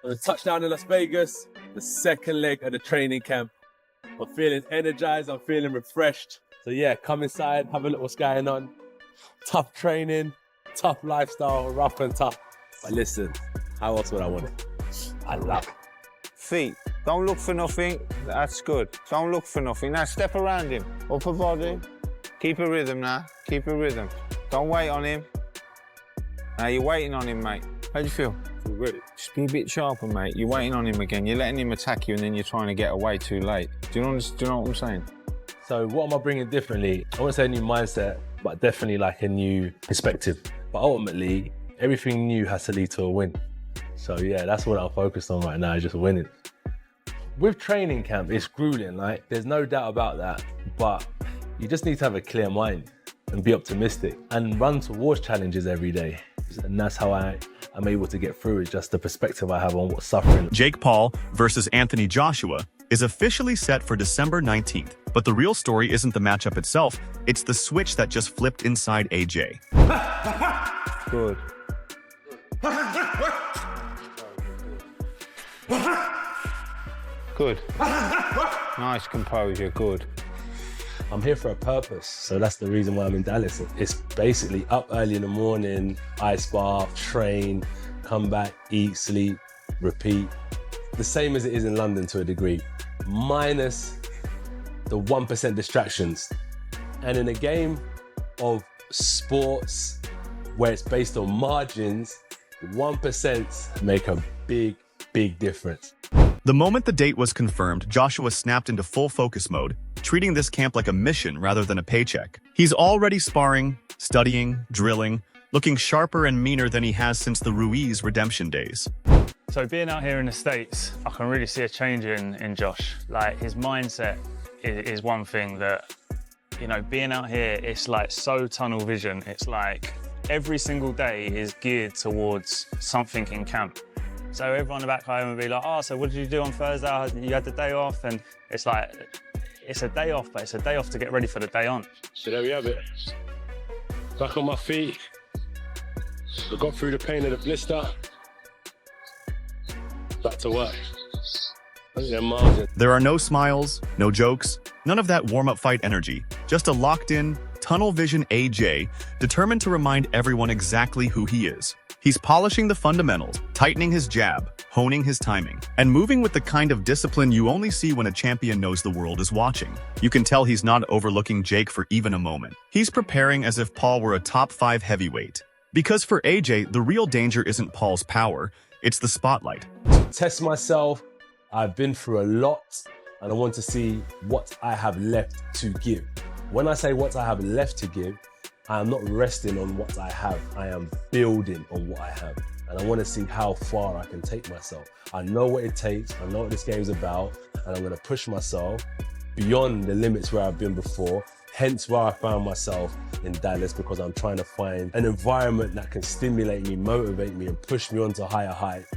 On the touchdown in Las Vegas, the second leg of the training camp. I'm feeling energized, I'm feeling refreshed. So yeah, come inside, have a look what's going on. Tough training, tough lifestyle, rough and tough. But listen, how else would I want it? I love it. Feet, don't look for nothing, that's good. Don't look for nothing. Now step around him, upper body. Keep a rhythm now, keep a rhythm. Don't wait on him. Now you're waiting on him, mate. How do you feel? Just be a bit sharper, mate. You're waiting on him again. You're letting him attack you and then you're trying to get away too late. Do you know what I'm saying? So what am I bringing differently? I wouldn't say a new mindset, but definitely like a new perspective. But ultimately, everything new has to lead to a win. So yeah, that's what I'm focused on right now, just winning. With training camp, it's grueling, like there's no doubt about that, but you just need to have a clear mind and be optimistic and run towards challenges every day. And that's how I'm able to get through it, just the perspective I have on what's suffering. Jake Paul versus Anthony Joshua is officially set for December 19th, but the real story isn't the matchup itself, it's the switch that just flipped inside AJ. Good. Good. Nice composure, good. I'm here for a purpose, so that's the reason why I'm in Dallas. It's basically up early in the morning, ice bath, train, come back, eat, sleep, repeat. The same as it is in London to a degree, minus the 1% distractions. And in a game of sports where it's based on margins, 1% make a big, big difference. The moment the date was confirmed, Joshua snapped into full focus mode, treating this camp like a mission rather than a paycheck. He's already sparring, studying, drilling, looking sharper and meaner than he has since the Ruiz redemption days. So being out here in the States, I can really see a change in Josh. Like his mindset is one thing that, you know, being out here, it's like so tunnel vision. It's like every single day is geared towards something in camp. So everyone back home would be like, oh, so what did you do on Thursday? You had the day off? And it's like, it's a day off, but it's a day off to get ready for the day on. So there we have it. Back on my feet. I got through the pain of the blister. Back to work. There are no smiles, no jokes, none of that warm-up fight energy. Just a locked-in, tunnel vision AJ, determined to remind everyone exactly who he is. He's polishing the fundamentals, tightening his jab, honing his timing, and moving with the kind of discipline you only see when a champion knows the world is watching. You can tell he's not overlooking Jake for even a moment. He's preparing as if Paul were a top 5 heavyweight. Because for AJ, the real danger isn't Paul's power, it's the spotlight. Test myself. I've been through a lot, and I want to see what I have left to give. When I say what I have left to give, I am not resting on what I have. I am building on what I have. And I want to see how far I can take myself. I know what it takes. I know what this game's about. And I'm going to push myself beyond the limits where I've been before. Hence why I found myself in Dallas, because I'm trying to find an environment that can stimulate me, motivate me, and push me on to higher heights.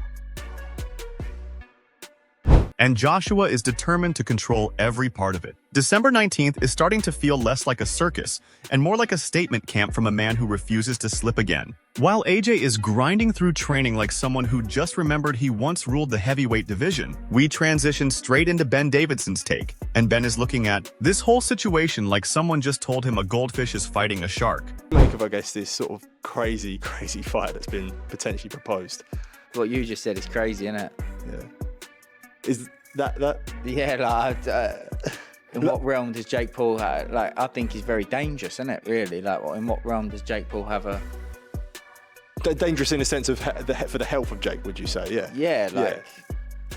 And Joshua is determined to control every part of it. December 19th is starting to feel less like a circus and more like a statement camp from a man who refuses to slip again. While AJ is grinding through training like someone who just remembered he once ruled the heavyweight division, we transition straight into Ben Davidson's take, and Ben is looking at this whole situation like someone just told him a goldfish is fighting a shark. Make of, I guess, this sort of crazy fight that's been potentially proposed. What you just said is crazy, isn't it? Yeah. Is that? Yeah, like, in what realm does Jake Paul have? Like, I think he's very dangerous, isn't it, really? Like, in what realm does Jake Paul have a... Dangerous in the sense of for the health of Jake, would you say? Yeah. Yeah, like,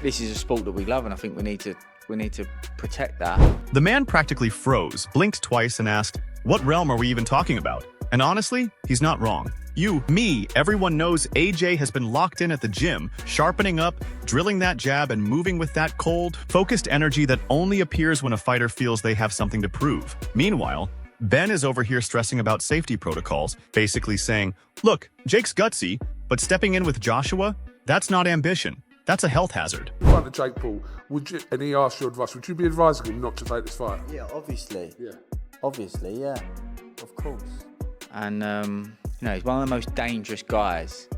this is a sport that we love, and I think we need to protect that. The man practically froze, blinked twice, and asked, what realm are we even talking about? And honestly, he's not wrong. You, me, everyone knows AJ has been locked in at the gym, sharpening up, drilling that jab, and moving with that cold, focused energy that only appears when a fighter feels they have something to prove. Meanwhile, Ben is over here stressing about safety protocols, basically saying, look, Jake's gutsy, but stepping in with Joshua, that's not ambition. That's a health hazard. In front of Jake Paul, would you, and he asked your advice, would you be advising him not to take this fight? Yeah, obviously. Yeah. Obviously, yeah. Of course. And, you know, he's one of the most dangerous guys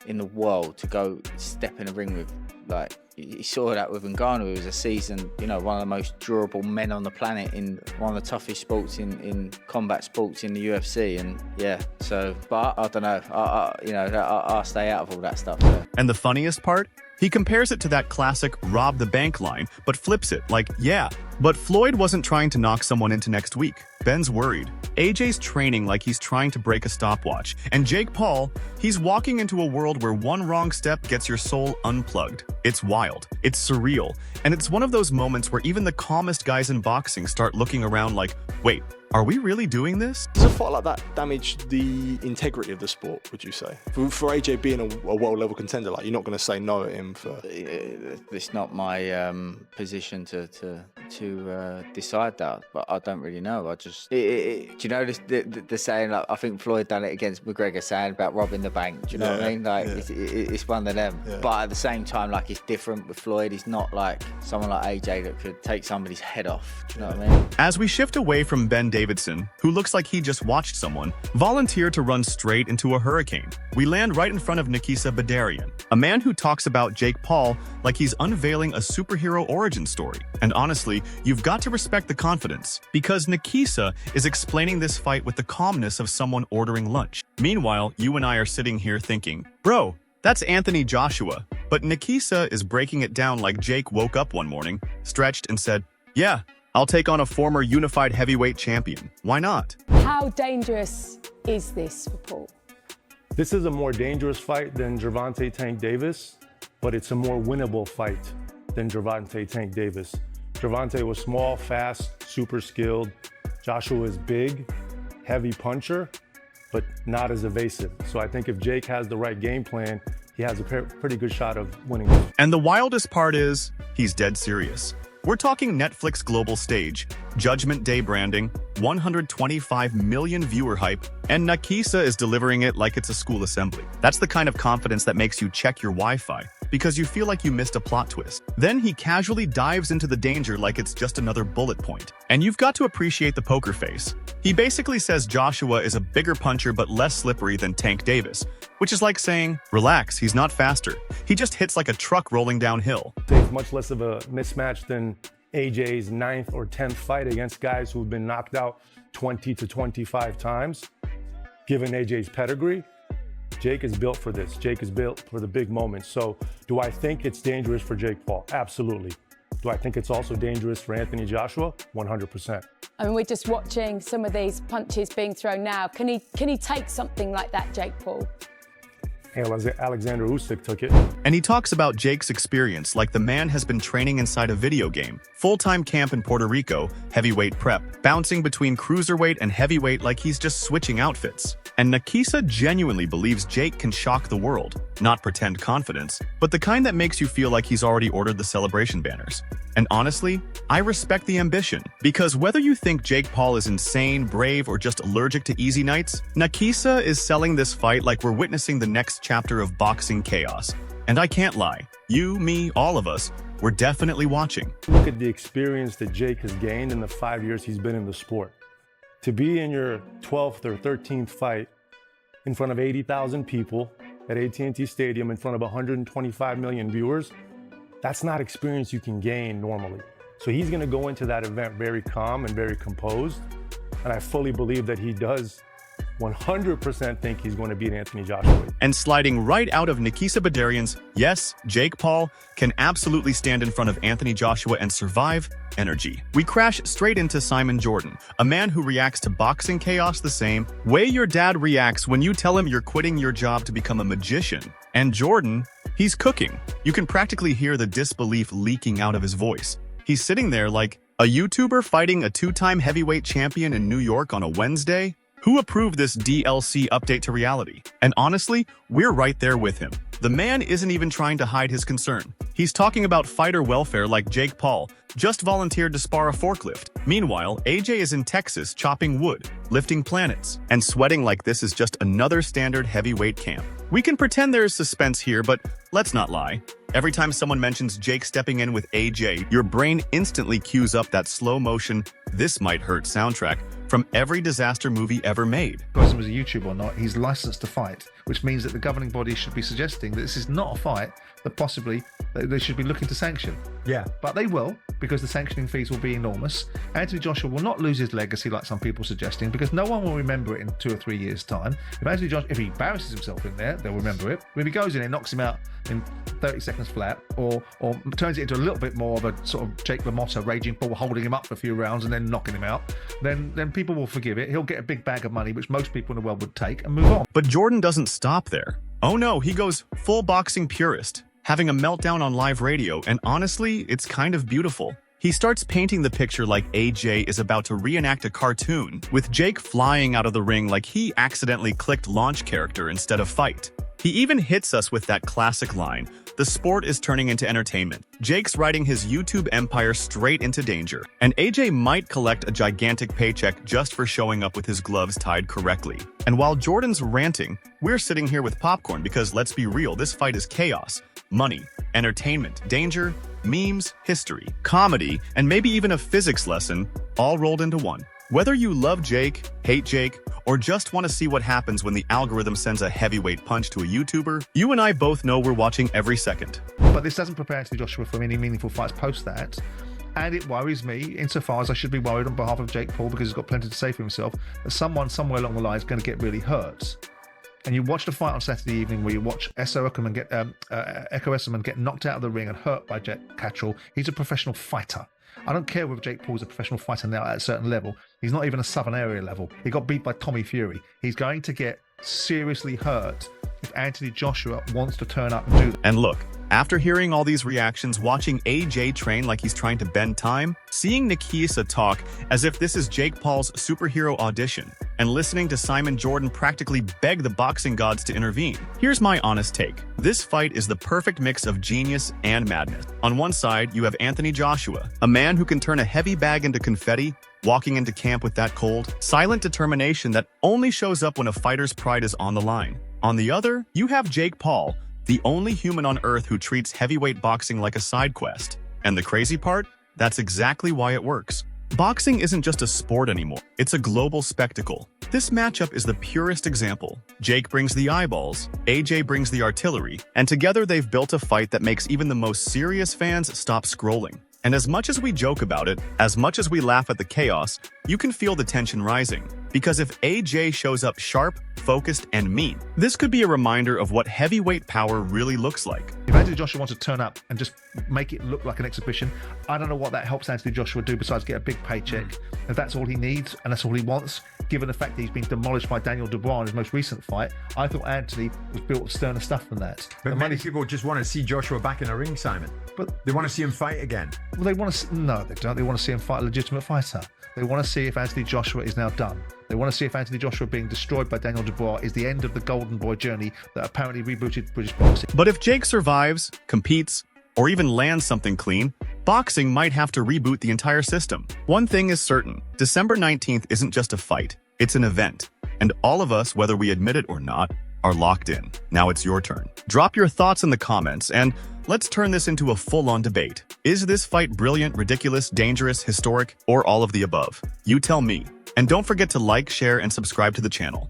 in the world to go step in a ring with. Like, you saw that with Ngannou, who was a seasoned, you know, one of the most durable men on the planet in one of the toughest sports in combat sports in the UFC. And yeah, so, but I don't know, I'll stay out of all that stuff. So. And the funniest part? He compares it to that classic rob the bank line, but flips it like, yeah, but Floyd wasn't trying to knock someone into next week. Ben's worried. AJ's training like he's trying to break a stopwatch. And Jake Paul, he's walking into a world where one wrong step gets your soul unplugged. It's wild. It's surreal. And it's one of those moments where even the calmest guys in boxing start looking around like, wait, are we really doing this? Does a fight like that damage the integrity of the sport, would you say? For AJ being a world-level contender, like, you're not going to say no at him for... It's not my position to decide that, but I don't really know. I just... do you know the saying, like, I think Floyd done it against McGregor, saying about robbing the bank? Do you know what I mean? Like, it's one of them. Yeah. But at the same time, like, it's different with Floyd. He's not like someone like AJ that could take somebody's head off. Do you know what I mean? As we shift away from Ben Davidson, who looks like he just watched someone volunteer to run straight into a hurricane, we land right in front of Nikisa Badarian, a man who talks about Jake Paul like he's unveiling a superhero origin story. And honestly, you've got to respect the confidence, because Nikisa is explaining this fight with the calmness of someone ordering lunch. Meanwhile, you and I are sitting here thinking, bro, that's Anthony Joshua. But Nikisa is breaking it down like Jake woke up one morning, stretched, and said, yeah, I'll take on a former unified heavyweight champion. Why not? How dangerous is this for Paul? This is a more dangerous fight than Gervonta Tank Davis, but it's a more winnable fight than Gervonta Tank Davis. Gervonta was small, fast, super skilled. Joshua is big, heavy puncher, but not as evasive. So I think if Jake has the right game plan, he has a pretty good shot of winning. And the wildest part is, he's dead serious. We're talking Netflix global stage, Judgment Day branding, 125 million viewer hype, and Nikisa is delivering it like it's a school assembly. That's the kind of confidence that makes you check your Wi-Fi, because you feel like you missed a plot twist. Then he casually dives into the danger like it's just another bullet point. And you've got to appreciate the poker face. He basically says Joshua is a bigger puncher but less slippery than Tank Davis, which is like saying, relax, he's not faster. He just hits like a truck rolling downhill. It's much less of a mismatch than AJ's 9th or 10th fight against guys who've been knocked out 20 to 25 times. Given AJ's pedigree, Jake is built for this. Jake is built for the big moments. So do I think it's dangerous for Jake Paul? Absolutely. Do I think it's also dangerous for Anthony Joshua? 100%. I mean, we're just watching some of these punches being thrown now. Can he take something like that, Jake Paul? Alexander Usyk took it. And he talks about Jake's experience like the man has been training inside a video game. Full-time camp in Puerto Rico, heavyweight prep, bouncing between cruiserweight and heavyweight like he's just switching outfits. And Nikisa genuinely believes Jake can shock the world. Not pretend confidence, but the kind that makes you feel like he's already ordered the celebration banners. And honestly, I respect the ambition, because whether you think Jake Paul is insane, brave, or just allergic to easy nights, Nikisa is selling this fight like we're witnessing the next chapter of boxing chaos. And I can't lie, you, me, all of us, we're definitely watching. Look at the experience that Jake has gained in the 5 years he's been in the sport. To be in your 12th or 13th fight in front of 80,000 people at AT&T Stadium in front of 125 million viewers, that's not experience you can gain normally. So he's going to go into that event very calm and very composed. And I fully believe that he does 100% think he's going to beat Anthony Joshua. And sliding right out of Nikisa Badarian's, yes, Jake Paul can absolutely stand in front of Anthony Joshua and survive energy. We crash straight into Simon Jordan, a man who reacts to boxing chaos the same way your dad reacts when you tell him you're quitting your job to become a magician. And Jordan, he's cooking. You can practically hear the disbelief leaking out of his voice. He's sitting there like, a YouTuber fighting a two-time heavyweight champion in New York on a Wednesday? Who approved this DLC update to reality? And honestly, we're right there with him. The man isn't even trying to hide his concern. He's talking about fighter welfare like Jake Paul just volunteered to spar a forklift. Meanwhile, AJ is in Texas chopping wood, lifting planets, and sweating like this is just another standard heavyweight camp. We can pretend there is suspense here, but let's not lie. Every time someone mentions Jake stepping in with AJ, your brain instantly cues up that slow motion, "This might hurt" soundtrack, from every disaster movie ever made. Whether he was a YouTuber or not, he's licensed to fight, which means that the governing body should be suggesting that this is not a fight that possibly they should be looking to sanction. Yeah. But they will, because the sanctioning fees will be enormous. Anthony Joshua will not lose his legacy like some people are suggesting, because no one will remember it in 2 or 3 years' time. If he embarrasses himself in there, they'll remember it. If he goes in and knocks him out in 30 seconds flat, or turns it into a little bit more of a sort of Jake LaMotta raging bull, holding him up for a few rounds and then knocking him out, then people will forgive it. He'll get a big bag of money, which most people in the world would take, and move on. But Jordan doesn't stop there. Oh no, he goes full boxing purist, having a meltdown on live radio, and honestly, it's kind of beautiful. He starts painting the picture like AJ is about to reenact a cartoon, with Jake flying out of the ring like he accidentally clicked launch character instead of fight. He even hits us with that classic line, "The sport is turning into entertainment." Jake's riding his YouTube empire straight into danger, and AJ might collect a gigantic paycheck just for showing up with his gloves tied correctly. And while Jordan's ranting, we're sitting here with popcorn because let's be real, this fight is chaos, money, entertainment, danger, memes, history, comedy, and maybe even a physics lesson, all rolled into one. Whether you love Jake, hate Jake, or just want to see what happens when the algorithm sends a heavyweight punch to a YouTuber, you and I both know we're watching every second. But this doesn't prepare Anthony Joshua for any meaningful fights post that. And it worries me, insofar as I should be worried on behalf of Jake Paul, because he's got plenty to say for himself, that someone somewhere along the line is going to get really hurt. And you watch the fight on Saturday evening where you watch Echo Esserman get knocked out of the ring and hurt by Jack Catterall. He's a professional fighter. I don't care whether Jake Paul's a professional fighter now at a certain level. He's not even a Southern area level. He got beat by Tommy Fury. He's going to get seriously hurt if Anthony Joshua wants to turn up and do that. And look, after hearing all these reactions, watching AJ train like he's trying to bend time, seeing Nikisa talk as if this is Jake Paul's superhero audition, and listening to Simon Jordan practically beg the boxing gods to intervene. Here's my honest take. This fight is the perfect mix of genius and madness. On one side, you have Anthony Joshua, a man who can turn a heavy bag into confetti, walking into camp with that cold, silent determination that only shows up when a fighter's pride is on the line. On the other, you have Jake Paul, the only human on earth who treats heavyweight boxing like a side quest. And the crazy part? That's exactly why it works. Boxing isn't just a sport anymore, it's a global spectacle. This matchup is the purest example. Jake brings the eyeballs, AJ brings the artillery, and together they've built a fight that makes even the most serious fans stop scrolling. And as much as we joke about it, as much as we laugh at the chaos, you can feel the tension rising. Because if AJ shows up sharp, focused, and mean, this could be a reminder of what heavyweight power really looks like. If Anthony Joshua wants to turn up and just make it look like an exhibition, I don't know what that helps Anthony Joshua do besides get a big paycheck. If that's all he needs and that's all he wants, given the fact that he's been demolished by Daniel Dubois in his most recent fight, I thought Anthony was built of sterner stuff than that. But many people just want to see Joshua back in the ring, Simon. But they want to see him fight again. Well, they want to. No, they don't. They want to see him fight a legitimate fighter. They want to see if Anthony Joshua is now done. They want to see if Anthony Joshua being destroyed by Daniel Dubois is the end of the golden boy journey that apparently rebooted British boxing. But if Jake survives, competes, or even lands something clean, boxing might have to reboot the entire system. One thing is certain, December 19th isn't just a fight, it's an event. And all of us, whether we admit it or not, are locked in. Now it's your turn. Drop your thoughts in the comments and let's turn this into a full-on debate. Is this fight brilliant, ridiculous, dangerous, historic, or all of the above? You tell me. And don't forget to like, share, and subscribe to the channel.